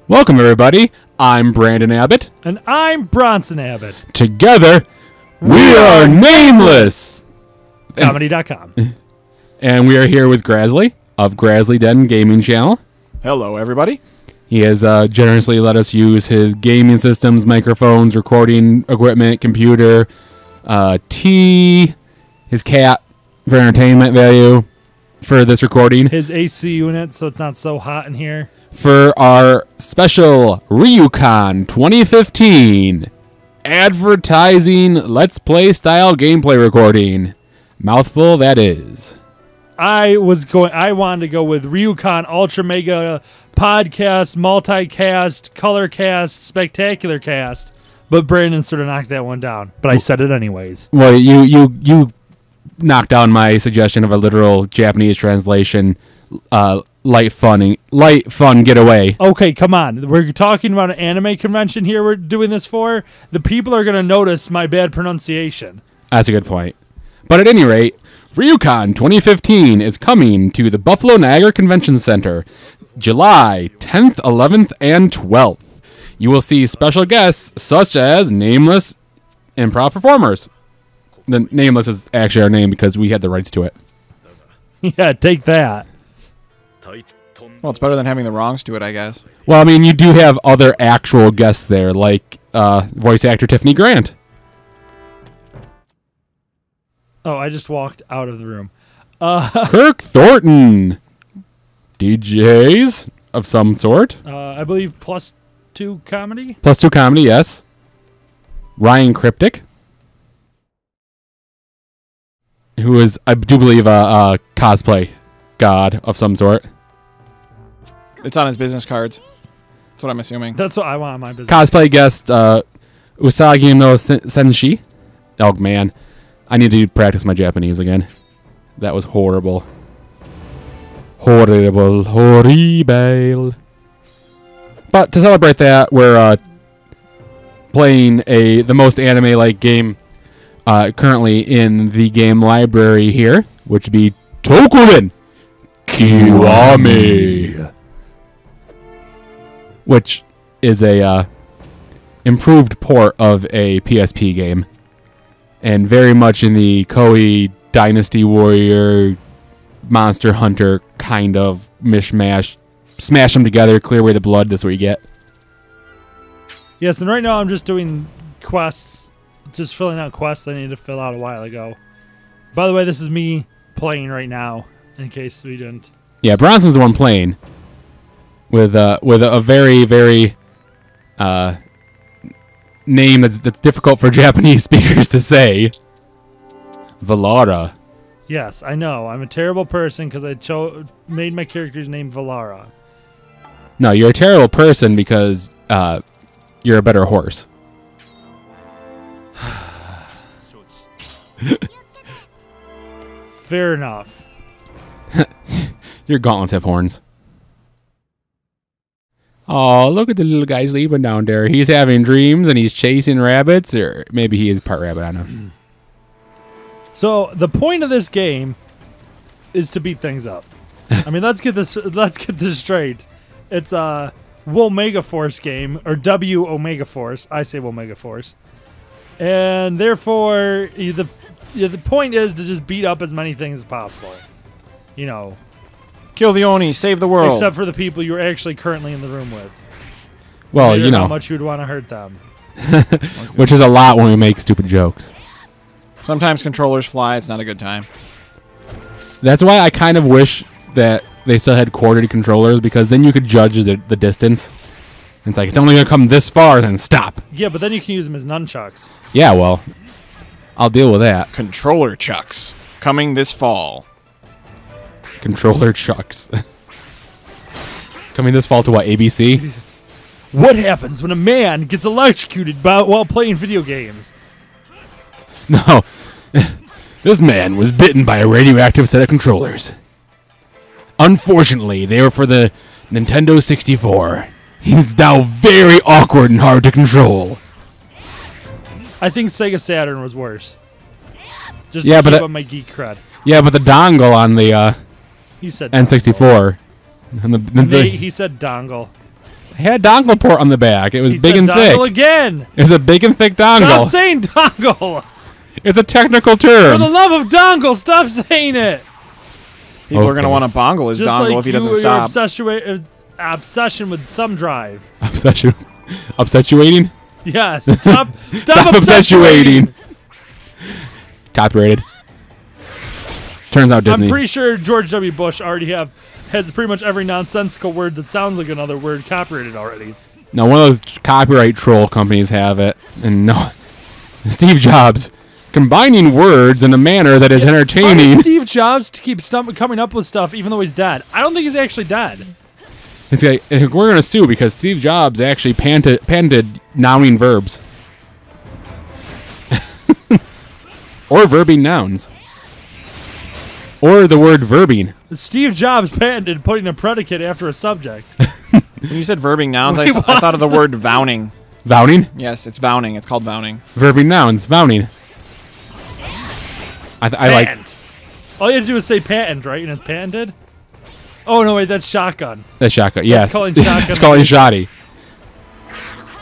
Welcome, everybody. I'm Brandon Abbott. And I'm Bronson Abbott. Together, we are Nameless Comedy.com. And we are here with Grasley of Grasley Den Gaming Channel. Hello, everybody. He has generously let us use his gaming systems, microphones, recording equipment, computer, his cat for entertainment value for this recording. His AC unit, so it's not so hot in here. For our special Ryu-Kon 2015 advertising Let's Play style gameplay recording. Mouthful that is. I wanted to go with Ryu-Kon Ultra Mega Podcast, Multicast, Colorcast, Spectacular Cast, but Brandon sort of knocked that one down. But I said it anyways. Well, you knocked down my suggestion of a literal Japanese translation. Light fun getaway. Okay, come on. We're talking about an anime convention here we're doing this for. The people are going to notice my bad pronunciation. That's a good point. But at any rate, Ryu-Kon 2015 is coming to the Buffalo Niagara Convention Center July 10th, 11th, and 12th. You will see special guests such as Nameless improv performers. The Nameless is actually our name because we had the rights to it. Yeah, take that. Well, it's better than having the wrongs to it, I guess. Well, I mean, you do have other actual guests there, like voice actor Tiffany Grant. Oh, I just walked out of the room. Kirk Thornton. DJs of some sort. I believe +2 comedy? +2 comedy, yes. Ryan Cryptic. Who is, I do believe, a cosplay god of some sort. It's on his business cards. That's what I'm assuming. That's what I want on my business. Cosplay guest Usagi no Senshi. Oh, man. I need to practice my Japanese again. That was horrible. Horrible. But to celebrate that, we're playing the most anime-like game currently in the game library here, which would be Tokuren Kiwami, which is a improved port of a PSP game, and very much in the Koei Dynasty Warrior, Monster Hunter kind of mishmash. Smash them together, clear away the blood. That's what you get. Yes, and right now I'm just doing quests, just filling out quests I needed to fill out a while ago. By the way, this is me playing right now, in case we didn't. Yeah, Bronson's the one playing with a very, very name that's difficult for Japanese speakers to say. Valara. Yes, I know. I'm a terrible person because I made my character's name Valara. No, you're a terrible person because you're a better horse. Fair enough. Your gauntlets have horns. Oh, look at the little guy sleeping down there. He's having dreams and he's chasing rabbits, or maybe he is part rabbit. I don't know. So the point of this game is to beat things up. I mean, let's get this straight. It's a Omega Force game, or W Omega Force. I say Omega Force, and therefore the point is to just beat up as many things as possible. You know, kill the Oni, save the world. Except for the people you're actually currently in the room with. Well, you know how much you'd want to hurt them. Which is a lot when we make stupid jokes. Sometimes controllers fly. It's not a good time. That's why I kind of wish that they still had coordinated controllers, because then you could judge the distance. It's like, it's only going to come this far, then stop. Yeah, but then you can use them as nunchucks. Yeah, well, I'll deal with that. Controller chucks. Coming this fall. Controller chucks. Coming this fall to what, ABC? What happens when a man gets electrocuted while playing video games? No. This man was bitten by a radioactive set of controllers. Unfortunately, they were for the Nintendo 64. He's now very awkward and hard to control. I think Sega Saturn was worse. Just yeah, to keep up my geek cred. Yeah, but the dongle on the he said N64. he said dongle. It had dongle port on the back. It was He big said and thick. dongle again. It's a big and thick dongle. Stop saying dongle. It's a technical For term. the love of dongle, stop saying it. People are going to Okay. want to bongle his Just dongle like if he you doesn't or your stop. obsession with thumb drive. Obsessuating? Yes. Stop Stop obsessuating. Copyrighted. Turns out Disney. I'm pretty sure George W. Bush already has pretty much every nonsensical word that sounds like another word copyrighted already. No, one of those copyright troll companies have it. And no, Steve Jobs combining words in a manner that is How entertaining. does Steve Jobs to keep coming up with stuff even though he's dead? I don't think he's actually dead. It's like, we're going to sue because Steve Jobs actually patented nouning verbs. Or verbing nouns. Or the word verbing. Steve Jobs patented putting a predicate after a subject. When you said verbing nouns, I thought of the word vowning. Vowning? Yes, it's vowning. It's called vowning. Verbing nouns. Vowning. I like... Patent. All you have to do is say patent, right? And it's patented? Oh, no, wait, that's shotgun. That's shotgun. Yes. calling shotgun It's calling shoddy.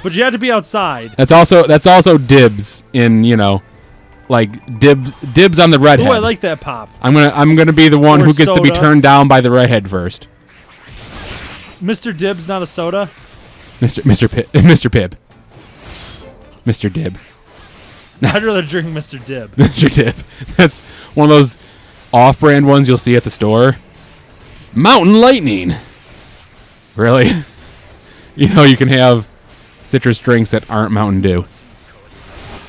But you have to be outside. That's also dibs in, you know, like dibs on the redhead. Oh, I like that pop. I'm gonna be the one Or who gets to be soda. turned down by the redhead first. Mr. Dib's not a soda? Mr. Pib. Mr. Dib. I'd rather drink Mr. Dib. Mr. Dib. That's one of those off-brand ones you'll see at the store. Mountain Lightning. Really? You know, you can have citrus drinks that aren't Mountain Dew.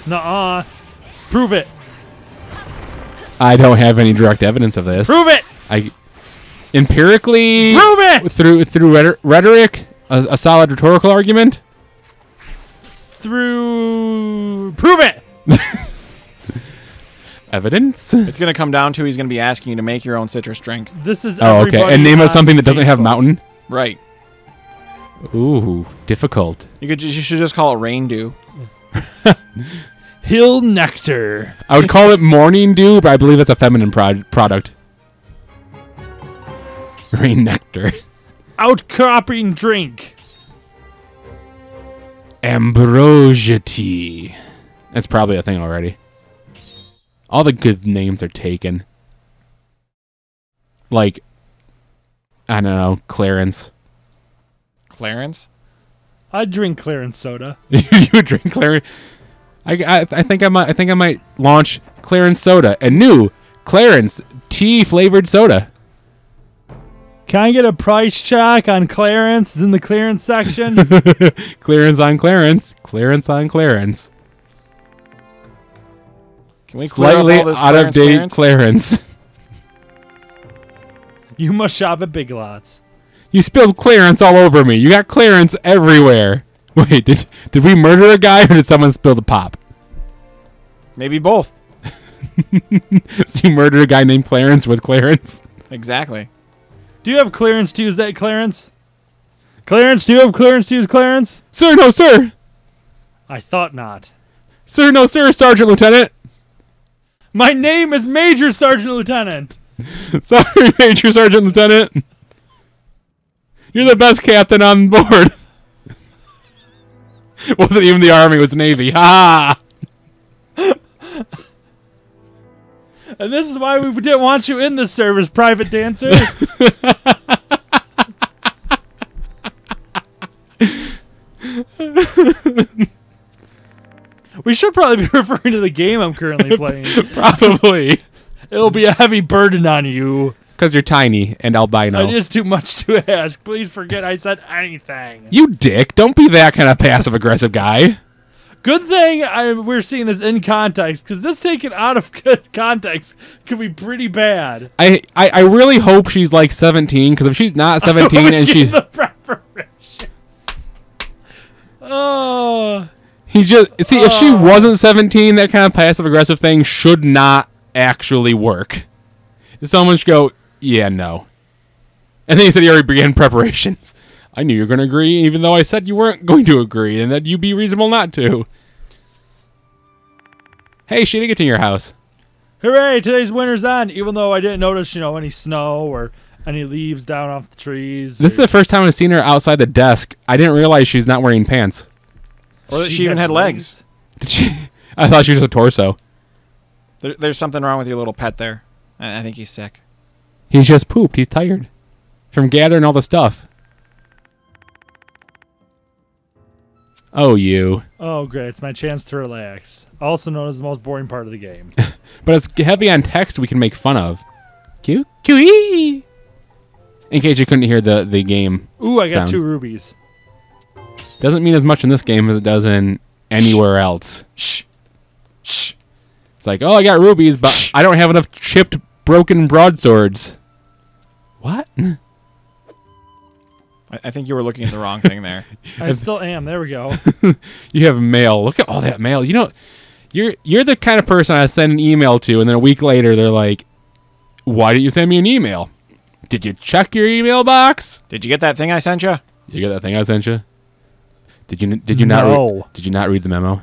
Nuh-uh. Prove it. I don't have any direct evidence of this. Prove it. Empirically, Prove it. through rhetoric, a solid rhetorical argument. Prove it. Evidence. It's going to come down to he's going to be asking you to make your own citrus drink. This is Oh, okay. everybody And name us on something that doesn't have Facebook. mountain. Right. Ooh, difficult. You should just call it rain dew. Hill Nectar. I would call it morning dew, but I believe it's a feminine product. Rain nectar. Outcropping drink. Ambrosia tea. That's probably a thing already. All the good names are taken. Like, I don't know, Clarence. Clarence? I'd drink Clarence soda. You would drink Clarence. I think I might launch Clarence soda, a new Clarence tea flavored soda. Can I get a price check on Clarence? It's in the clearance section. Clearance on Clarence. Clearance on Clarence. Can we clear up Slightly all this out of date Clarence? Clarence. You must shop at Big Lots. You spilled Clarence all over me. You got Clarence everywhere. Wait, did we murder a guy or did someone spill the pop? Maybe both. So you murdered a guy named Clarence with Clarence? Exactly. Do you have clearance to use that, Clarence? Clarence, do you have clearance to use Clarence? Sir, no, sir. I thought not. Sir, no, sir, Sergeant Lieutenant. My name is Major Sergeant Lieutenant. Sorry, Major Sergeant Lieutenant. You're the best captain on board. It wasn't even the Army, it was Navy. Ha! And this is why we didn't want you in the service, Private Dancer. We should probably be referring to the game I'm currently playing. Probably. It'll be a heavy burden on you. Because you're tiny and albino. It is too much to ask. Please forget I said anything. You dick. Don't be that kind of passive-aggressive guy. Good thing we're seeing this in context, because this taken out of good context could be pretty bad. I really hope she's like 17, because if she's not 17 and she's... the preparations. Oh. He's just... See, if she wasn't 17, that kind of passive-aggressive thing should not actually work. Someone should go, yeah, no. And then he said he already began preparations. I knew you were going to agree, even though I said you weren't going to agree, and that you'd be reasonable not to. Hey, she didn't get to your house. Hooray, today's winter's on, even though I didn't notice, any snow or any leaves down off the trees. This is the first time I've seen her outside the desk. I didn't realize she's not wearing pants. Or that she even has had legs. Did she? I thought she was just a torso. There's something wrong with your little pet there. I think he's sick. He's just pooped. He's tired from gathering all the stuff. Oh, you. Oh, great. It's my chance to relax. Also known as the most boring part of the game. But it's heavy on text we can make fun of. Q? Q-E! In case you couldn't hear the game. Ooh, I got sounds. 2 rubies. Doesn't mean as much in this game as it does in anywhere else. Shh. Shh. It's like, oh, I got rubies, but I don't have enough chipped, broken broadswords. What? I think you were looking at the wrong thing there. I still am. There we go. You have mail. Look at all that mail. You know, you're the kind of person I send an email to, and then a week later they're like, why didn't you send me an email? Did you check your email box? Did you get that thing I sent you? You get that thing I sent you? Did you No. did you not read the memo?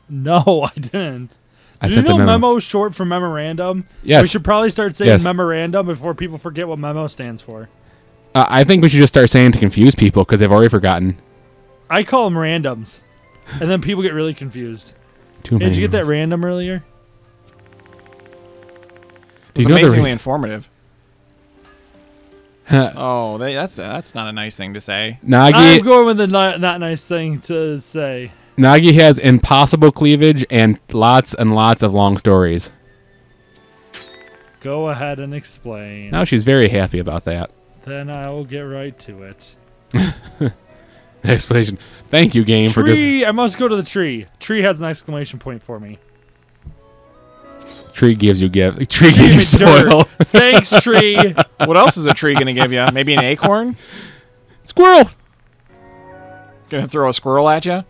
No, I didn't. I Do you sent know the memo. memo is short for memorandum? Yes. We should probably start saying Yes. memorandum before people forget what memo stands for. I think we should just start saying to confuse people because they've already forgotten. I call them randoms. And then people get really confused. Too Hey, many did you get that memos. random earlier? Do It you was know the amazingly reason- informative. Oh, that's not a nice thing to say. I'm Nagi going with the not nice thing to say. Nagi has impossible cleavage and lots of long stories. Go ahead and explain. Now she's very happy about that. Then I will get right to it. Explanation. Thank you, game, for just Tree! I must go to the tree. Tree has an exclamation point for me. tree gives you give. Tree gives you me soil. Thanks, tree. What else is a tree going to give you? Maybe an acorn? Squirrel. Going to throw a squirrel at you?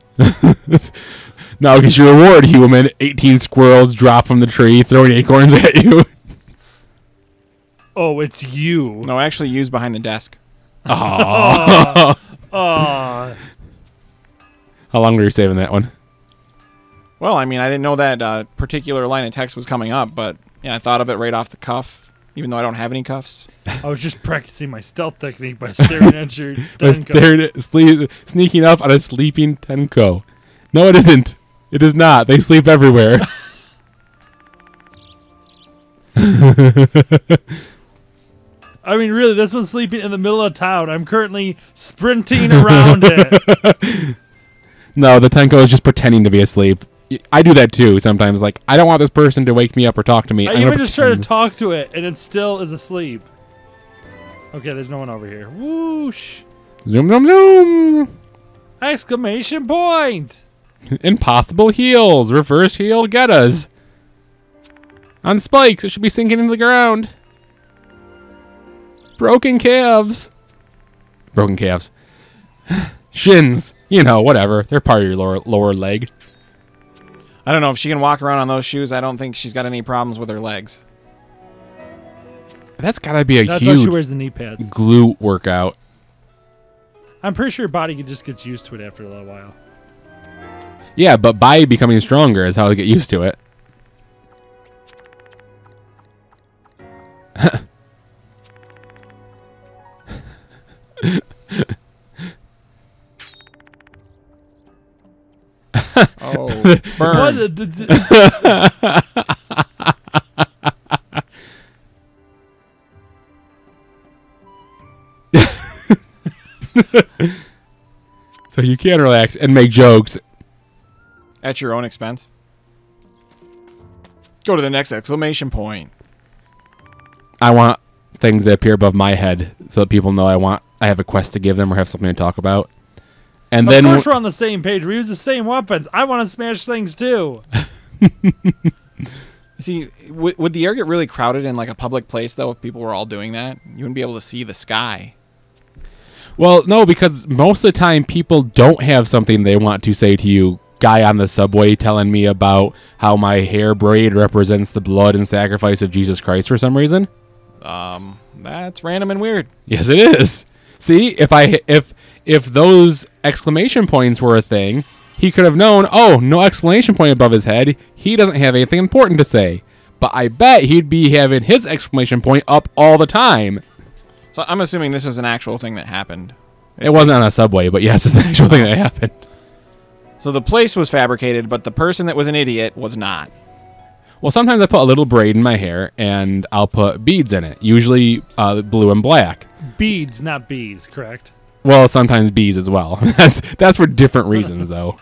Now get your reward, human. 18 squirrels drop from the tree, throwing acorns at you. Oh, it's you. No, actually used behind the desk. Aww. Aw. How long were you saving that one? Well, I mean, I didn't know that particular line of text was coming up, but yeah, I thought of it right off the cuff, even though I don't have any cuffs. I was just practicing my stealth technique by staring at your I Denko. stared at sneaking up on a sleeping Tenko. No, it isn't. It is not. They sleep everywhere. I mean, really, this one's sleeping in the middle of town. I'm currently sprinting around it. No, the Tenko is just pretending to be asleep. I do that too sometimes. Like, I don't want this person to wake me up or talk to me. I I'm gonna even just try to pretend. talk to it, and it still is asleep. Okay, there's no one over here. Whoosh! Zoom, zoom, zoom. Exclamation point! Impossible heels. Reverse heel get us. On spikes. It should be sinking into the ground. Broken calves. Broken calves. Shins. You know, whatever. They're part of your lower leg. I don't know if she can walk around on those shoes. I don't think she's got any problems with her legs. That's gotta be a That's why she huge wears the knee pads. glute workout. I'm pretty sure your body just gets used to it after a little while. Yeah, but by becoming stronger is how I get used to it. Oh, burn. What? So you can relax and make jokes. At your own expense. Go to the next exclamation point. I want things that appear above my head so that people know I have a quest to give them or have something to talk about. And Of then course we're on the same page. We use the same weapons. I want to smash things too. See, would the air get really crowded in like a public place though if people were all doing that? You wouldn't be able to see the sky. well, no, because most of the time people don't have something they want to say to you. Guy on the subway telling me about how my hair braid represents the blood and sacrifice of Jesus Christ for some reason. That's random and weird. Yes, it is. See, if those exclamation points were a thing, he could have known, oh, no exclamation point above his head. He doesn't have anything important to say. But I bet he'd be having his exclamation point up all the time. So I'm assuming this is an actual thing that happened. It wasn't on a subway, but yes, it's an actual thing that happened. So the place was fabricated, but the person that was an idiot was not. Well, sometimes I put a little braid in my hair, and I'll put beads in it, usually blue and black. Beads, not bees, correct? Well, sometimes bees as well. That's for different reasons, though.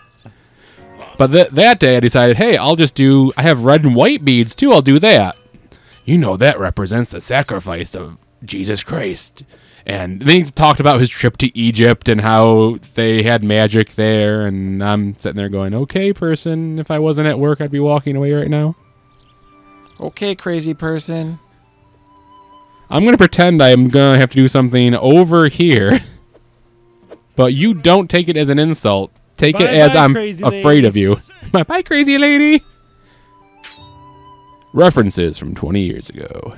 But that day, I decided, hey, I have red and white beads, too. I'll do that. You know, that represents the sacrifice of Jesus Christ. And then he talked about his trip to Egypt and how they had magic there. And I'm sitting there going, okay, person, if I wasn't at work, I'd be walking away right now. Okay, crazy person. I'm going to pretend I'm going to have to do something over here. But you don't take it as an insult. Take it as I'm afraid of you. Bye, crazy lady. References from 20 years ago.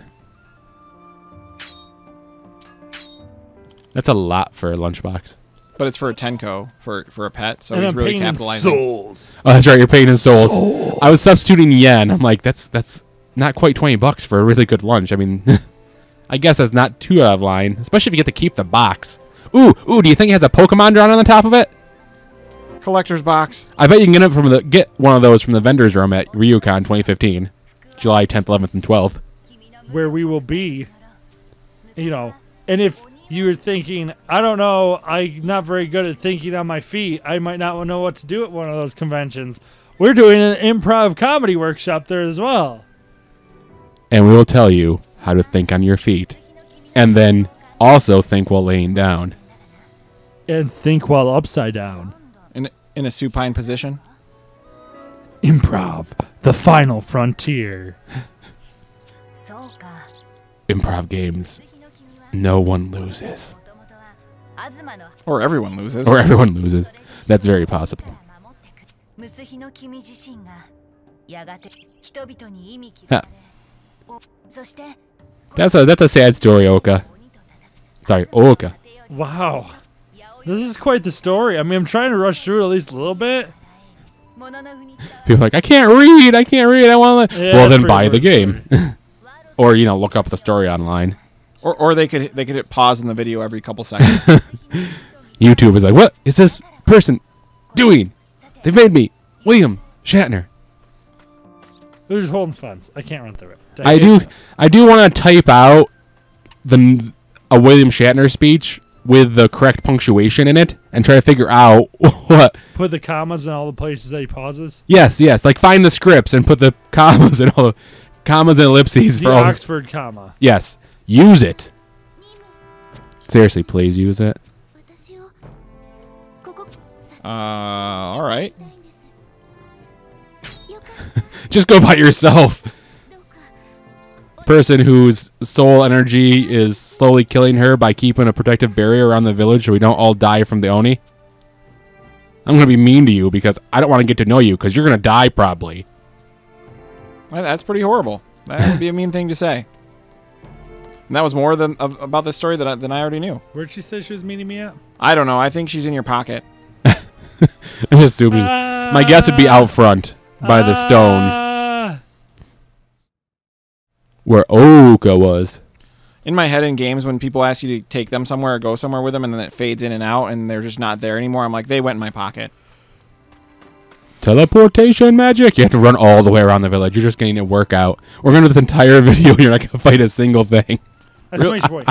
That's a lot for a lunchbox. But it's for a Tenko, for a pet, so and he's I'm really paying in capitalizing. souls. Oh, that's right. You're paying in souls. I was substituting yen. I'm like, that's not quite $20 for a really good lunch. I mean, I guess that's not too out of line, especially if you get to keep the box. Ooh, do you think it has a Pokemon drawn on the top of it? Collector's box. I bet you can get one of those from the vendor's room at Ryu-Kon 2015, July 10th, 11th, and 12th. Where we will be, and if you're thinking, I don't know, I'm not very good at thinking on my feet, I might not know what to do at one of those conventions. We're doing an improv comedy workshop there as well. And we will tell you how to think on your feet. And then also think while laying down. And think while upside down. In a supine position. Improv, the final frontier. Improv games. No one loses. Or everyone loses. Or everyone loses. That's very possible. Huh. That's a sad story, Oka. Sorry, Oka. Wow. This is quite the story. I mean, I'm trying to rush through it at least a little bit. People are like, I can't read. I want to. Yeah, Well, then buy the game. Or, look up the story online. Or they could hit pause in the video every couple seconds. YouTube is like, what is this person doing? They made me William Shatner. They're just holding fence. I can't run through it. I do want to type out a William Shatner speech with the correct punctuation in it and try to figure out what. Put the commas in all the places that he pauses. Yes. Like find the scripts and put the commas and all the commas and ellipses The for all. Oxford comma. Yes. Use it. Seriously, please use it. All right. Just go by yourself. Person whose soul energy is slowly killing her by keeping a protective barrier around the village so we don't all die from the Oni. I'm going to be mean to you because I don't want to get to know you because you're going to die probably. Well, that's pretty horrible. That would be a mean thing to say. And that was more about this story than I already knew. Where'd she say she was meeting me at? I don't know. I think she's in your pocket. I just assume my guess would be out front by the stone where Oka was. In my head in games, when people ask you to take them somewhere or go somewhere with them and then it fades in and out and they're just not there anymore, I'm like, they went in my pocket. Teleportation magic. You have to run all the way around the village. You're just getting a workout. We're going to do this entire video and you're not going to fight a single thing. That's my choice.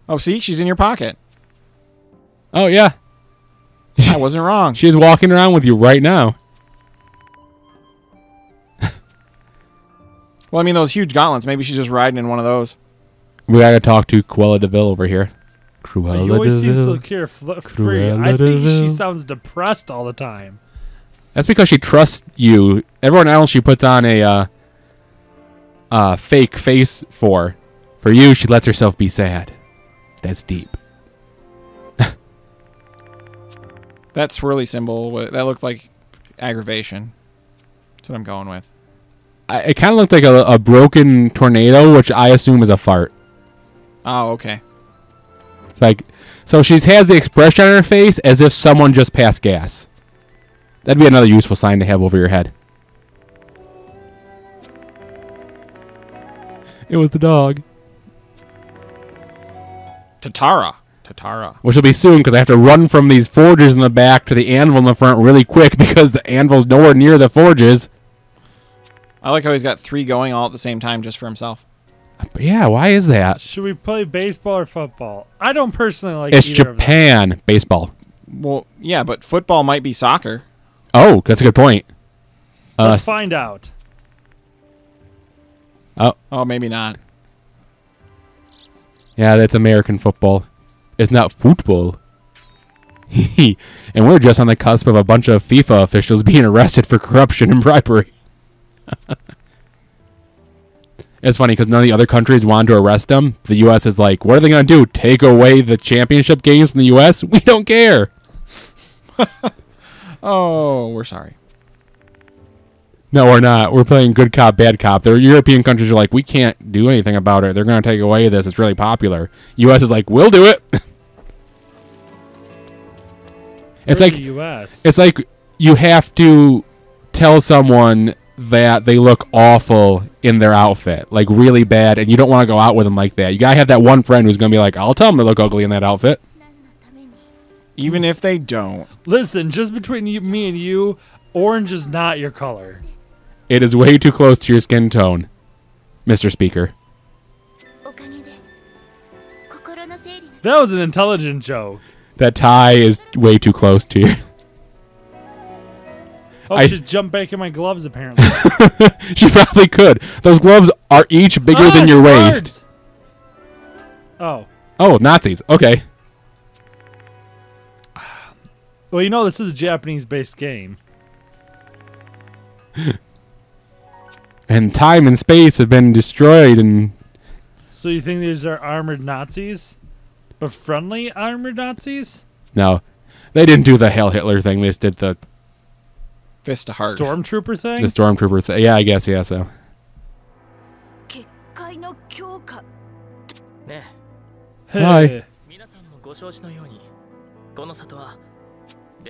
Oh, see? She's in your pocket. Oh, yeah. I wasn't wrong. She's walking around with you right now. Well, I mean, those huge gauntlets. Maybe she's just riding in one of those. We got to talk to Cruella de Vil over here. Cruella You always de seem so Vil. carefree. I think she sounds depressed all the time. That's because she trusts you. Everyone else she puts on a fake face for. For you, she lets herself be sad. That's deep. That swirly symbol, that looked like aggravation. That's what I'm going with. It kind of looked like a broken tornado, which I assume is a fart. Oh, okay. It's like, so she has the expression on her face as if someone just passed gas. That'd be another useful sign to have over your head. It was the dog. Tatara. Tatara. Which will be soon because I have to run from these forges in the back to the anvil in the front really quick because the anvil's nowhere near the forges. I like how he's got 3 going all at the same time just for himself. But yeah, why is that? Should we play baseball or football? I don't personally like It's either of them. Japan. Baseball. Well, yeah, but football might be soccer. Oh, that's a good point. Let's find out. Oh, maybe not. Yeah, that's American football. It's not football. And we're just on the cusp of a bunch of FIFA officials being arrested for corruption and bribery. It's funny because none of the other countries wanted to arrest them. The U.S. is like, what are they going to do? Take away the championship games from the U.S.? We don't care. Oh, we're sorry. No, we're not. We're playing good cop, bad cop. The European countries are like, we can't do anything about it. They're going to take away this. It's really popular. U.S. is like, we'll do it. It's like the US. It's like you have to tell someone that they look awful in their outfit, like really bad, and you don't want to go out with them like that. You gotta have that one friend who's gonna be like, I'll tell them they look ugly in that outfit. Even if they don't. Listen, just between me and you, orange is not your color. It is way too close to your skin tone, Mr. Speaker. That was an intelligent joke. That tie is way too close to you. Oh, I should jump back in my gloves, apparently. She probably could. Those gloves are each bigger than your waist. Oh. Oh, Nazis. Okay. Well, you know, this is a Japanese-based game. And time and space have been destroyed, and... So you think these are armored Nazis? But friendly armored Nazis? No. They didn't do the Hail Hitler thing. They just did the... Fist to heart. Stormtrooper thing? The Stormtrooper thing. Yeah, I guess, yeah, so. Hi.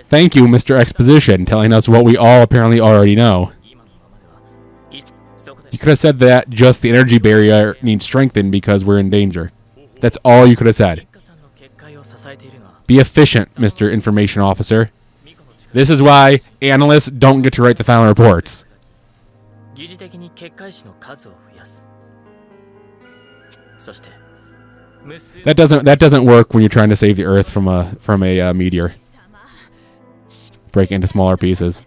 Thank you, Mr. Exposition, telling us what we all apparently already know. You could have said that just the energy barrier needs strengthened because we're in danger. That's all you could have said. Be efficient, Mr. Information Officer. This is why analysts don't get to write the final reports. That doesn't work when you're trying to save the Earth from a meteor. Break it into smaller pieces.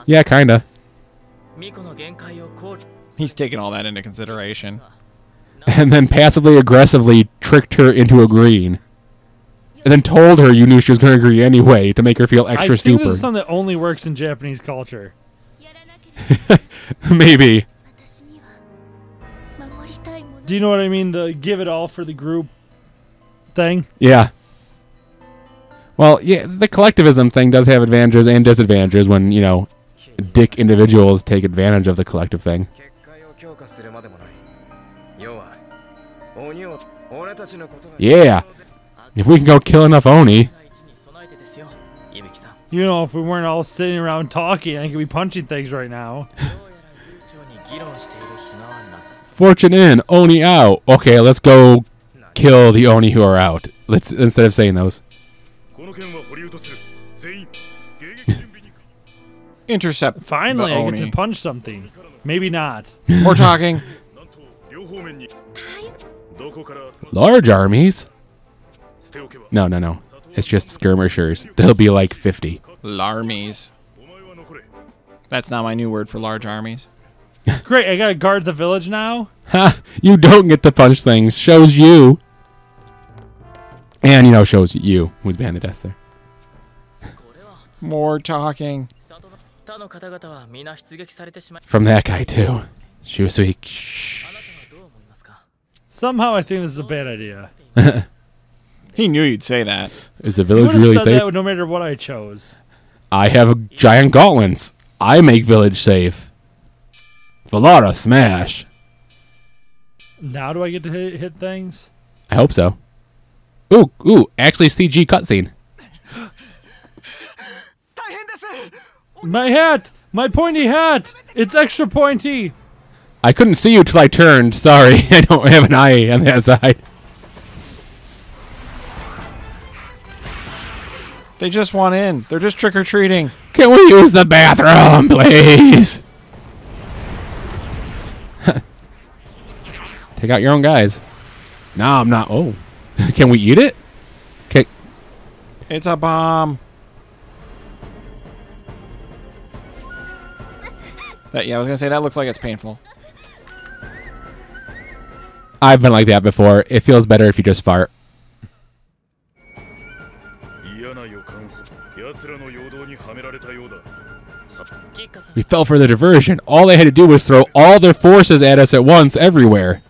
Yeah, kinda. He's taking all that into consideration. And then passively aggressively tricked her into agreeing. And then told her you knew she was going to agree anyway to make her feel extra stupid. I think this is something that only works in Japanese culture. Maybe. Do you know what I mean? The give it all for the group thing? Yeah. Well, yeah, the collectivism thing does have advantages and disadvantages when, you know, dick individuals take advantage of the collective thing. Yeah. If we can go kill enough Oni. You know, if we weren't all sitting around talking, I could be punching things right now. Fortune in, Oni out. Okay, let's go kill the Oni who are out. Let's instead of saying those. Intercept. Finally, the I Oni. get to punch something. Maybe not. We're talking. Large armies? No. It's just skirmishers. There'll be like 50. Larmies. That's not my new word for large armies. Great, I gotta guard the village now? Ha! You don't get to punch things. Shows you. And, you know, shows you who's behind the desk there. More talking. From that guy, too. Shusui. Shh. Somehow I think this is a bad idea. He knew you'd say that. Is the You village would have really said safe? that no matter what I chose. I have giant gauntlets. I make village safe. Valara smash. Now do I get to hit things? I hope so. Ooh, actually CG cutscene. My hat! My pointy hat! It's extra pointy! I couldn't see you till I turned. Sorry, I don't have an eye on that side. They just want in. They're just trick-or-treating. Can we use the bathroom, please? Take out your own guys. No, I'm not. Oh. Can we eat it? Okay. It's a bomb. Yeah, I was going to say, that looks like it's painful. I've been like that before. It feels better if you just fart. We fell for the diversion. All they had to do was throw all their forces at us at once everywhere.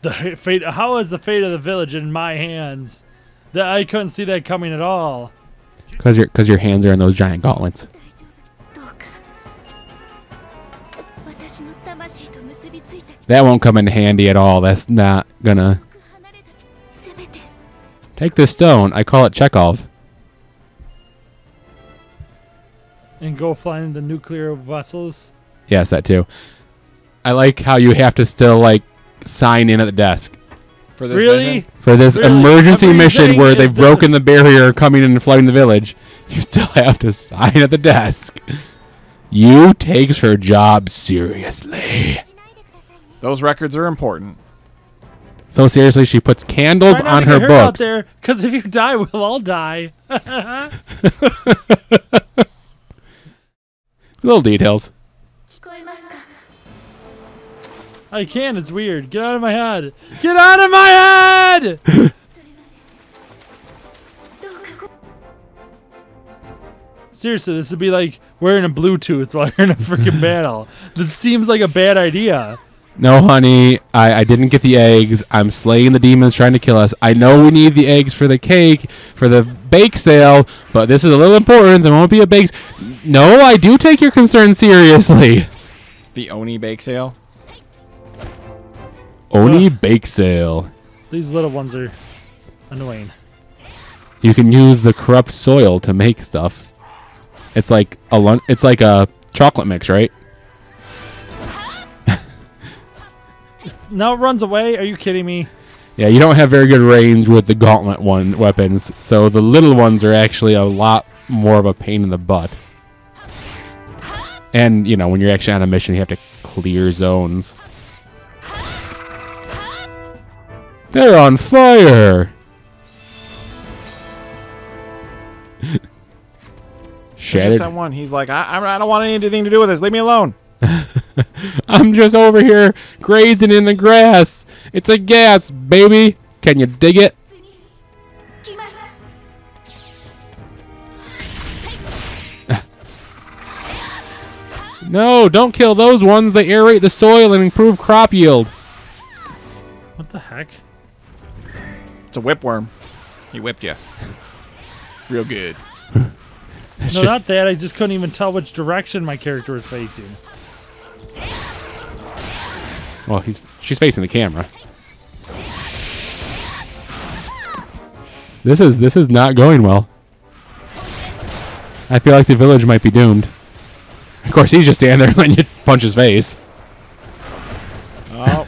The fate. How is the fate of the village in my hands? That I couldn't see that coming at all. Because your hands are in those giant gauntlets. That won't come in handy at all. That's not gonna... Take this stone. I call it Chekhov. And go flying the nuclear vessels. Yes, that too. I like how you have to still, like, sign in at the desk. For this mission? For this emergency mission where they've broken the barrier coming in and flooding the village, you still have to sign at the desk. You takes her job seriously. Those records are important. So seriously, she puts candles on her books. Because if you die, we'll all die. Little details. I can't. It's weird. Get out of my head. Get out of my head! Seriously, this would be like wearing a Bluetooth while you're in a freaking battle. This seems like a bad idea. No, honey, I didn't get the eggs. I'm slaying the demons trying to kill us. I know we need the eggs for the cake, for the bake sale, but this is a little important. There won't be a bake. No, I do take your concern seriously. The Oni bake sale? Oni bake sale. These little ones are annoying. You can use the corrupt soil to make stuff. It's like a chocolate mix, right? Now it runs away? Are you kidding me? Yeah, you don't have very good range with the gauntlet weapons, so the little ones are actually a lot more of a pain in the butt. And, you know, when you're actually on a mission, you have to clear zones. They're on fire! Shattered. Just that one. He's like, I don't want anything to do with this. Leave me alone. I'm just over here grazing in the grass. It's a gas, baby. Can you dig it? No, don't kill those ones. They aerate the soil and improve crop yield. What the heck? It's a whipworm. He whipped you. Real good. No, not that. I just couldn't even tell which direction my character was facing. Well, she's facing the camera. This is not going well. I feel like the village might be doomed. Of course, he's just standing there letting you punch his face. Oh.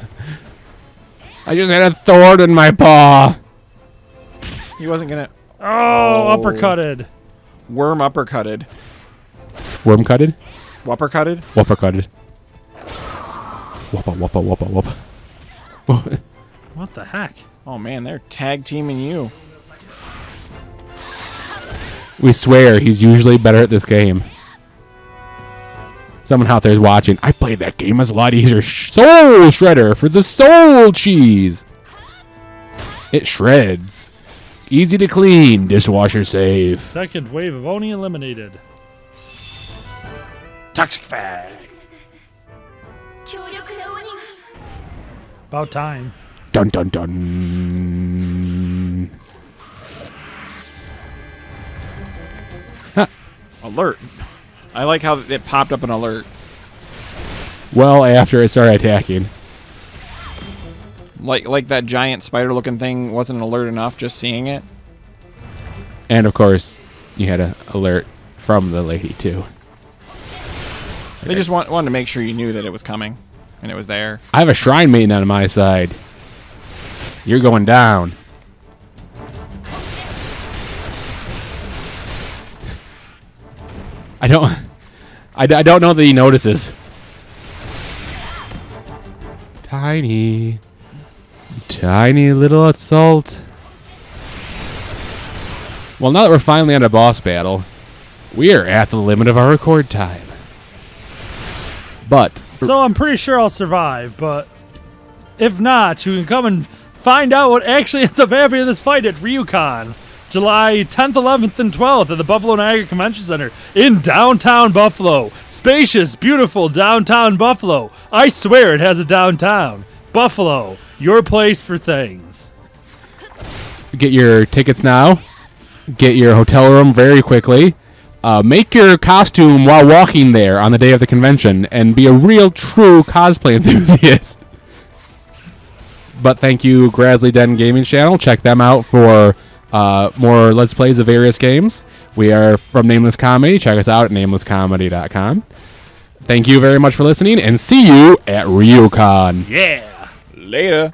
I just had a thorn in my paw. He wasn't gonna... Oh, uppercutted. Worm uppercutted. Worm cutted? Wuppercutted? Wuppercutted. Wuppa, wuppa, wuppa, wuppa. What the heck? Oh man, they're tag teaming you. We swear he's usually better at this game. Someone out there is watching. I played that game. It's a lot easier. Soul Shredder for the Soul Cheese. It shreds. Easy to clean. Dishwasher safe. Second wave of Oni eliminated. Toxic Fag. About time. Dun dun dun. Huh. Alert. I like how it popped up an alert. Well, after it started attacking. Like that giant spider-looking thing wasn't an alert enough, just seeing it. And, of course, you had an alert from the lady too. They just wanted to make sure you knew that it was coming, and it was there. I have a shrine maiden on my side. You're going down. I don't know that he notices. Tiny little assault. Well, now that we're finally on a boss battle, we are at the limit of our record time. But So I'm pretty sure I'll survive, but if not, you can come and find out what actually ends up happening in this fight at Ryu-Kon, July 10th, 11th, and 12th at the Buffalo Niagara Convention Center in downtown Buffalo. Spacious, beautiful downtown Buffalo. I swear it has a downtown. Buffalo, your place for things. get your tickets now. Get your hotel room very quickly. Make your costume while walking there on the day of the convention and be a real, true cosplay enthusiast. But thank you, Grasley Den Gaming Channel. Check them out for more Let's Plays of various games. We are from Nameless Comedy. Check us out at namelesscomedy.com. Thank you very much for listening, and see you at Ryu-Kon. Yeah. Later.